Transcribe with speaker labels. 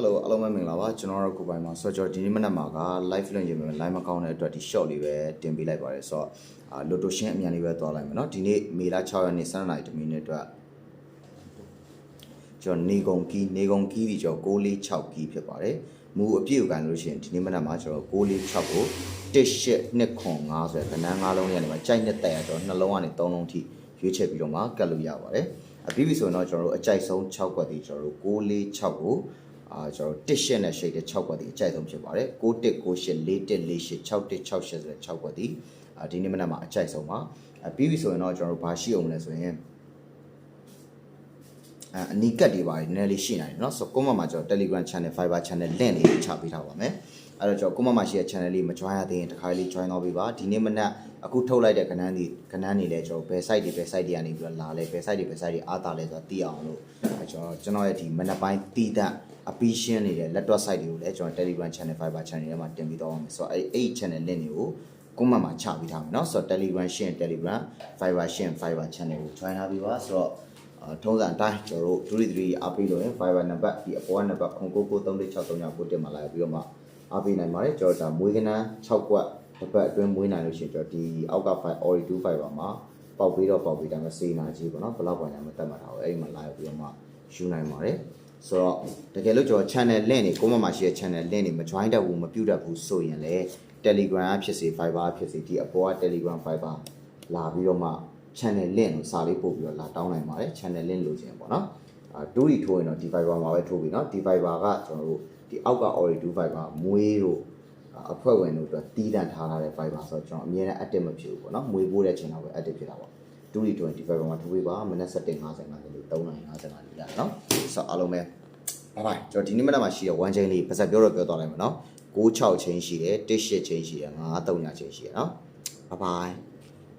Speaker 1: Hello အားလုံးပဲမင်္ဂလာပါကျွန်တော်တို့ကိုပိုင်မှာဆိုတော့ဒီနေ့မနက်မှာက live လွှင့်ခြင်းပဲ live မကောင်းတဲ့အတွက်ဒီ short လေးပဲတင်ပေးလိုက်ပါတယ်ဆိုတော့လိုတိုရှင်းအမြန်လေးပဲသွားလိုက်မယ်เนาะဒီနေ့မေလ6ရက်နေ့12နာရီတမိနစ်အတွက်ကျွန်တော်နေကုန်ကီးဒီကျွန်တော်646ကီးဖြစ်ပါတယ်မူအပြည့်ကိုကန်လို့ရှိရင်ဒီနေ့မနက်မှာကျွန်တော်646ကို1825ဆိုတဲ့ကဏ္ဍ9လုံးလေးကနေမှာကြိုက်နဲ့တက်ရတော့နှလုံးကနေ3လုံးထိရွေးချယ်ပြီးတော့မှကတ်လို့ရပါတယ်ပြီးပြီဆိုရင်တော့ကျွန်တော်တို့အကြိုက်ဆုံး6ကွက်ဒီကျွန်တော်တို့646ကိုကျွန်တော်တစ်ရှစ်နဲ့ရှိတဲ့6ကွက်ဒီအကြိုက်ဆုံးဖြစ်ပါတယ်619841486168ဆိုတဲ့6ကွက်ဒီဒီနေ့မနက်မှာအကြိုက်ဆုံးပါပြီးပြီဆိုရင်တော့ကျွန်တော်တို့ဘာရှိအောင်လဲဆိုရင်အနီးကတ်တွေပါတယ်နည်းနည်းလေးရှိနိုင်တယ်เนาะဆိုတော့ကိုမမှာကျွန်တော် Telegram channel Viber channel link လေးချပေးထားပါမယ်အဲ့တော့ကျွန်တော်ကိုမမှာရှိတဲ့ channel လေးမ join ရသေးရင်တစ်ခါလေး join တော့ပေးပါဒီနေ့မနက်အခုထုတ်လိုက်တဲ့ကဏ္ဍနေလဲကျွန်တော်ဘယ် site တွေကနေပြီးတော့လာလဲဘယ် site တွေအားတာလဲဆိုတာသိအောင်လို့ကျွန်တော်ရဲ့ဒီမနက်ပိုင်းတီးတန့်အပီးရှင်းနေတဲ့ laptop site တွေကိုလည်းကျွန်တော် Telegram channel Viber channel ထဲမှာတင်ပေးတော့ပါမယ်ဆိုတော့အဲ့ channel link တွေကိုကိုမမှာချပေးထားမယ်เนาะဆိုတော့ Telegram ရှင်း Telegram Viber ရှင်း Viber channel ကို join ထားပေးပါဆိုတော့ထုံးစံအတိုင်းကျွန်တော်တို့3အားပေးလို့ရင် Viber နံပါတ်ဒီအပေါ်ကနံပါတ်09936363တင်မှာလာပြီးတော့မှအားပေးနိုင်ပါတယ်ကျွန်တော်ဒါမွေးကနန်း6ကွက်တစ်ပတ်အတွင်းမွေးနိုင်လို့ရှိရင်ကျွန်တော်ဒီအောက်က file Ori2 Fiber မှာပေါက်ပြီးဒါပေမဲ့စေနာကြီးပေါ့နော်ဘယ်လောက်ပိုင်းလဲမတတ်မှတ်တာဘူးအဲ့ဒီမှာလာပြီးတော့မှယူနိုင်ပါတယ်ဆိုတော့တကယ်လို့ကျွန်တော် channel link တွေကိုမမှရှိတဲ့ channel link တွေမ join တတ်ဘူးမပြုတ်တတ်ဘူးဆိုရင်လည်း Telegram ဖြစ်စေ Viber ဖြစ်စေဒီအပေါ်က Telegram Viber လာပြီးတော့မှ channel link ကိုစာလေးပို့ပြီးတော့လာတောင်းနိုင်ပါတယ် channel link လိုချင်ပေါ့နော်တူရီထိုးရင်တော့ဒီ Viber မှာပဲထိုးပြီးเนาะဒီ Viber ကကျွန်တော်တို့ဒီအောက်က Ori2 Viber မွေးတို့အဖွဲ့ဝင်တို့အတွက်တီးတန့်ထားတဲ့ Viber ဆိုတော့ကျွန်တော်အမြဲတမ်း active မဖြစ်ဘူးပေါ့နော်မွေးပိုးတဲ့ချိန်တော့ပဲ active ဖြစ်တာပေါ့တူရီ20 Viber မှာထိုးပေးပါမနက်7:55လို့3:55လေးရเนาะဆိုတော့အားလုံးပဲဘိုင်ကျွန်တော်ဒီနေ့မနက်မှာရှိတဲ့1 chain လေးပါစက်ပြောသွားလိုက်မယ်เนาะ96 chain ရှိတယ်16 chain ရှိတယ်53 chain ရှိတယ်เนาะဘိုင်